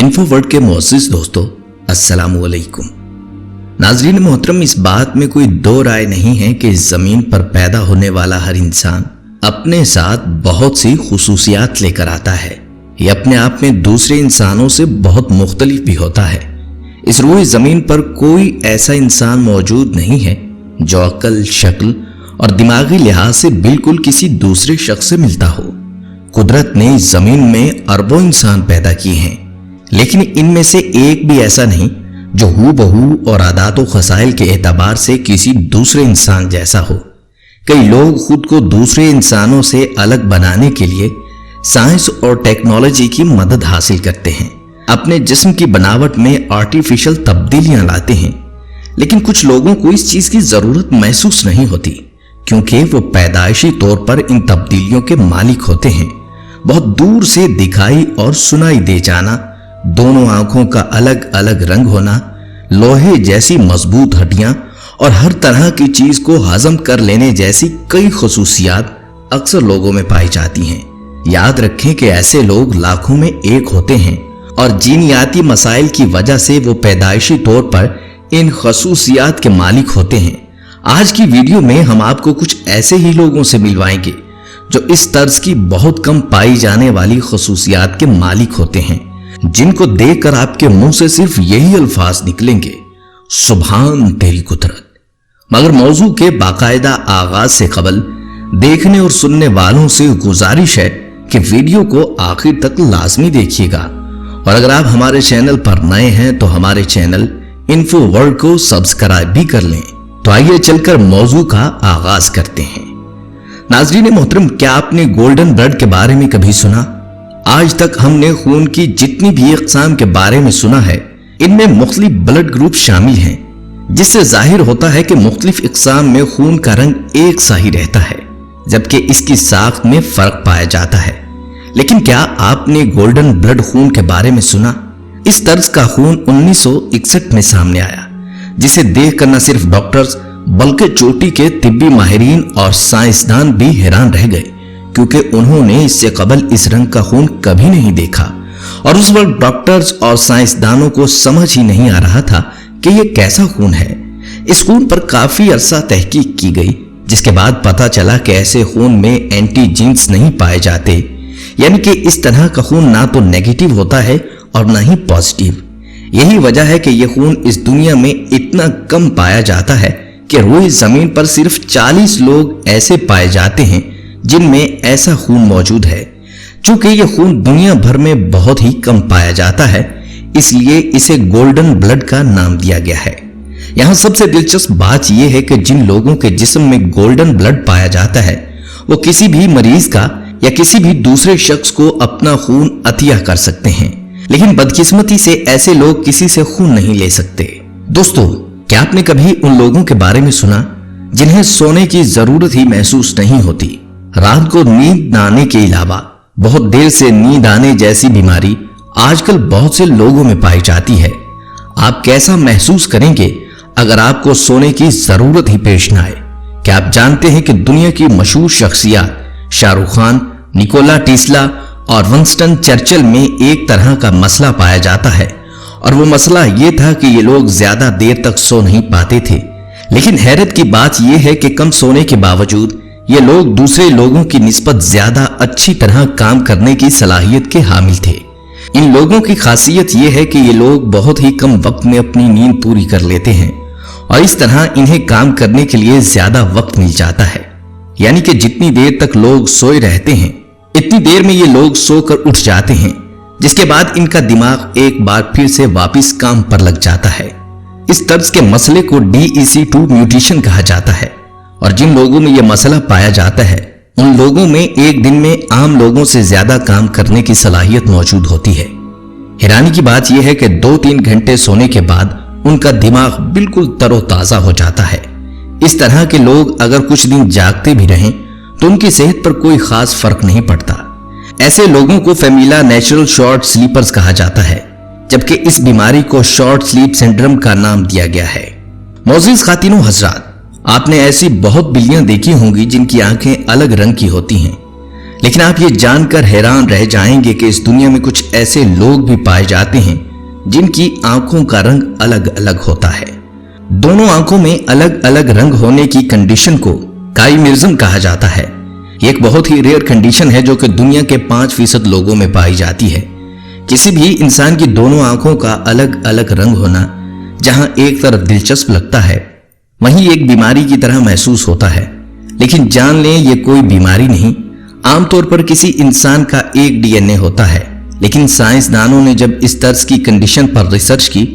Info world के मुअज़्ज़िज़ दोस्तों, अस्सलामु अलैकुम। नाज़रीन मोहतरम, इस बात में कोई दो राय नहीं है कि इस ज़मीन पर पैदा होने वाला हर इंसान अपने साथ बहुत सी खुसूसियात लेकर आता है। ये अपने आप में दूसरे इंसानों से बहुत मुख्तलिफ भी होता है। इस रूए ज़मीन पर कोई ऐसा इंसान मौजूद नहीं है जो अक्ल, शक्ल और दिमागी लिहाज से बिल्कुल किसी दूसरे शख्स से मिलता हो। कुदरत ने इस ज़मीन में अरबों इंसान पैदा किए हैं, लेकिन इनमें से एक भी ऐसा नहीं जो हूबहू और आदात व खसाइल के एतबार से किसी दूसरे इंसान जैसा हो। कई लोग खुद को दूसरे इंसानों से अलग बनाने के लिए साइंस और टेक्नोलॉजी की मदद हासिल करते हैं, अपने जिस्म की बनावट में आर्टिफिशियल तब्दीलियां लाते हैं। लेकिन कुछ लोगों को इस चीज की जरूरत महसूस नहीं होती, क्योंकि वो पैदाइशी तौर पर इन तब्दीलियों के मालिक होते हैं। बहुत दूर से दिखाई और सुनाई दे जाना, दोनों आंखों का अलग अलग रंग होना, लोहे जैसी मजबूत हड्डियां और हर तरह की चीज को हजम कर लेने जैसी कई खुसूसियात अक्सर लोगों में पाई जाती हैं। याद रखें कि ऐसे लोग लाखों में एक होते हैं और जीनियाती मसाइल की वजह से वो पैदाइशी तौर पर इन खुसूसियात के मालिक होते हैं। आज की वीडियो में हम आपको कुछ ऐसे ही लोगों से मिलवाएंगे जो इस तर्ज की बहुत कम पाई जाने वाली खुसूसियात के मालिक होते हैं, जिनको देखकर आपके मुंह से सिर्फ यही अल्फाज निकलेंगे, सुभान तेरी कुदरत। मगर मौजू के बाकायदा आगाज से कबल देखने और सुनने वालों से गुजारिश है कि वीडियो को आखिर तक लाजमी देखिएगा, और अगर आप हमारे चैनल पर नए हैं तो हमारे चैनल इन्फो वर्ल्ड को सब्सक्राइब भी कर लें। तो आइए चलकर मौजू का आगाज करते हैं। नाज़रीन मोहतरम, क्या आपने गोल्डन ब्लड के बारे में कभी सुना? आज तक हमने खून की जितनी भी इक़साम के बारे में सुना है, इनमें मुख्तलिफ ब्लड ग्रुप शामिल हैं, जिससे जाहिर होता है कि मुख्तलिफ इक़साम में खून का रंग एक सा ही रहता है, जबकि इसकी साख्त में फर्क पाया जाता है। लेकिन क्या आपने गोल्डन ब्लड खून के बारे में सुना? इस तर्ज का खून 1961 में सामने आया, जिसे देखकर न सिर्फ डॉक्टर्स बल्कि चोटी के तिब्बी माहिरीन और साइंसदान भी हैरान रह गए, क्योंकि उन्होंने इससे कबल इस रंग का खून कभी नहीं देखा। और उस वक्त डॉक्टर्स और साइंसदानों को समझ ही नहीं आ रहा था कि यह कैसा खून है। इस खून पर काफी अरसा तहकीक की गई, जिसके बाद पता चला कि ऐसे खून में एंटीजीन्स नहीं पाए जाते, यानी कि इस तरह का खून ना तो नेगेटिव होता है और ना ही पॉजिटिव। यही वजह है कि यह खून इस दुनिया में इतना कम पाया जाता है कि रोज जमीन पर सिर्फ 40 लोग ऐसे पाए जाते हैं जिनमें ऐसा खून मौजूद है। चूंकि यह खून दुनिया भर में बहुत ही कम पाया जाता है, इसलिए इसे गोल्डन ब्लड का नाम दिया गया है। यहाँ सबसे दिलचस्प बात यह है कि जिन लोगों के जिस्म में गोल्डन ब्लड पाया जाता है, वो किसी भी मरीज का या किसी भी दूसरे शख्स को अपना खून अतिया कर सकते हैं, लेकिन बदकिस्मती से ऐसे लोग किसी से खून नहीं ले सकते। दोस्तों, क्या आपने कभी उन लोगों के बारे में सुना जिन्हें सोने की जरूरत ही महसूस नहीं होती? रात को नींद न आने के अलावा बहुत देर से नींद आने जैसी बीमारी आजकल बहुत से लोगों में पाई जाती है। आप कैसा महसूस करेंगे अगर आपको सोने की जरूरत ही पेश न आए? क्या आप जानते हैं कि दुनिया की मशहूर शख्सियत शाहरुख खान, निकोला टेस्ला और विंस्टन चर्चिल में एक तरह का मसला पाया जाता है, और वो मसला ये था कि ये लोग ज्यादा देर तक सो नहीं पाते थे। लेकिन हैरत की बात यह है कि कम सोने के बावजूद ये लोग दूसरे लोगों की निस्बत ज्यादा अच्छी तरह काम करने की सलाहियत के हामिल थे। इन लोगों की खासियत यह है कि ये लोग बहुत ही कम वक्त में अपनी नींद पूरी कर लेते हैं, और इस तरह इन्हें काम करने के लिए ज्यादा वक्त मिल जाता है। यानी कि जितनी देर तक लोग सोए रहते हैं, इतनी देर में ये लोग सोकर उठ जाते हैं, जिसके बाद इनका दिमाग एक बार फिर से वापस काम पर लग जाता है। इस तर्ज के मसले को DEC2 म्यूटेशन कहा जाता है, और जिन लोगों में यह मसला पाया जाता है, उन लोगों में एक दिन में आम लोगों से ज्यादा काम करने की सलाहियत मौजूद होती है। हैरानी की बात यह है कि 2-3 घंटे सोने के बाद उनका दिमाग बिल्कुल तरोताजा हो जाता है। इस तरह के लोग अगर कुछ दिन जागते भी रहें तो उनकी सेहत पर कोई खास फर्क नहीं पड़ता। ऐसे लोगों को फैमिला नेचुरल शॉर्ट स्लीपर्स कहा जाता है, जबकि इस बीमारी को शॉर्ट स्लीप सिंड्रोम का नाम दिया गया है। मोअज़्ज़िज़ खातिनों हज़रात, आपने ऐसी बहुत बिल्लियां देखी होंगी जिनकी आंखें अलग रंग की होती हैं, लेकिन आप ये जानकर हैरान रह जाएंगे कि इस दुनिया में कुछ ऐसे लोग भी पाए जाते हैं जिनकी आंखों का रंग अलग अलग होता है। दोनों आंखों में अलग अलग रंग होने की कंडीशन को काइमेरिज्म कहा जाता है। ये एक बहुत ही रेयर कंडीशन है जो कि दुनिया के 5% लोगों में पाई जाती है। किसी भी इंसान की दोनों आंखों का अलग अलग रंग होना जहां एक तरफ दिलचस्प लगता है, वहीं एक बीमारी की तरह महसूस होता है। लेकिन जान लें ये कोई बीमारी नहीं, आमतौर पर किसी इंसान का एक डीएनए होता है। लेकिन साइंसदानों ने जब इस तर्ज की कंडीशन पर रिसर्च की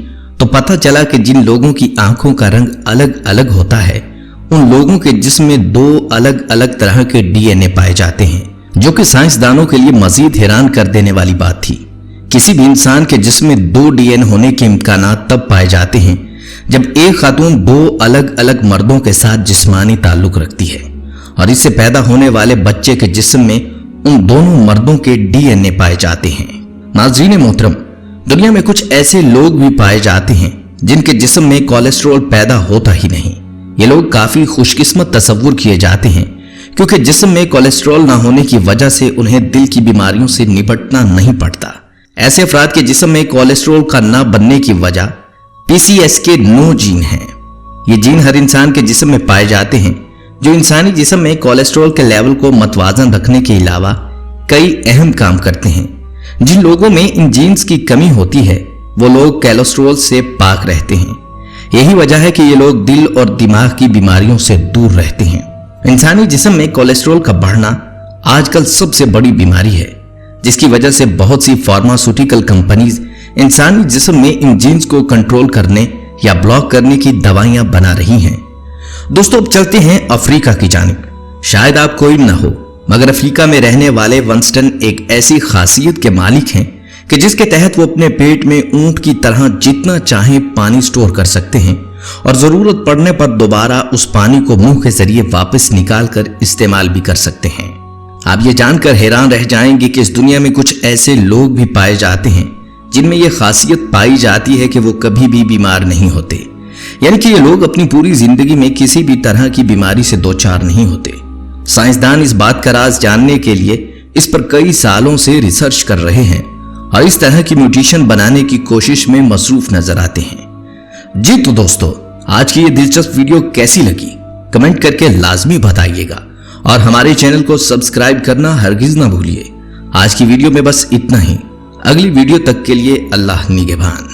तो पता चला कि जिन लोगों की आंखों का रंग अलग अलग होता है, उन लोगों के जिस्म में 2 अलग अलग तरह के डीएनए पाए जाते हैं, जो कि साइंसदानों के लिए मजीद हैरान कर देने वाली बात थी। किसी भी इंसान के जिस्म में 2 डीएनए होने के इम्कानात तब पाए जाते हैं जब एक खातून 2 अलग अलग मर्दों के साथ जिस्मानी ताल्लुक रखती है और इससे पैदा होने वाले बच्चे के जिस्म में उन दोनों मर्दों के डीएनए पाए जाते हैं। नाज़रीन मोहतरम, दुनिया में कुछ ऐसे लोग भी पाए जाते हैं जिनके जिस्म में कोलेस्ट्रॉल पैदा होता ही नहीं। ये लोग काफी खुशकिस्मत तस्वुर किए जाते हैं क्योंकि जिस्म में कोलेस्ट्रॉल ना होने की वजह से उन्हें दिल की बीमारियों से निपटना नहीं पड़ता। ऐसे अफराद के जिस्म में कोलेस्ट्रॉल का ना बनने की वजह PCSK9 जीन है। ये जीन हर इंसान के जिस्म में पाए जाते हैं जो इंसानी जिस्म में कोलेस्ट्रॉल के लेवल को मतवाजन रखने के अलावा कई अहम काम करते हैं। जिन लोगों में इन जीन्स की कमी होती है वो लोग कोलेस्ट्रॉल से पाक रहते हैं। यही वजह है कि ये लोग दिल और दिमाग की बीमारियों से दूर रहते हैं। इंसानी जिस्म में कोलेस्ट्रॉल का बढ़ना आजकल सबसे बड़ी बीमारी है, जिसकी वजह से बहुत सी फार्मास्यूटिकल कंपनीज इंसानी जिस्म में इन जीन्स को कंट्रोल करने या ब्लॉक करने की दवाइयां बना रही हैं। दोस्तों, अब चलते हैं अफ्रीका की जानिब। शायद आप कोई न हो, मगर अफ्रीका में रहने वाले वंस्टन एक ऐसी खासियत के मालिक हैं कि जिसके तहत वो अपने पेट में ऊंट की तरह जितना चाहे पानी स्टोर कर सकते हैं और जरूरत पड़ने पर दोबारा उस पानी को मुंह के जरिए वापस निकाल कर इस्तेमाल भी कर सकते हैं। आप ये जानकर हैरान रह जाएंगे कि इस दुनिया में कुछ ऐसे लोग भी पाए जाते हैं जिनमें यह खासियत पाई जाती है कि वो कभी भी बीमार नहीं होते, यानी कि ये लोग अपनी पूरी जिंदगी में किसी भी तरह की बीमारी से दो चार नहीं होते। साइंसदान इस बात का राज जानने के लिए इस पर कई सालों से रिसर्च कर रहे हैं और इस तरह की म्यूटेशन बनाने की कोशिश में मसरूफ नजर आते हैं। जी तो दोस्तों, आज की ये दिलचस्प वीडियो कैसी लगी कमेंट करके लाजमी बताइएगा और हमारे चैनल को सब्सक्राइब करना हरगिज ना भूलिए। आज की वीडियो में बस इतना ही। अगली वीडियो तक के लिए अल्लाह निगहबान।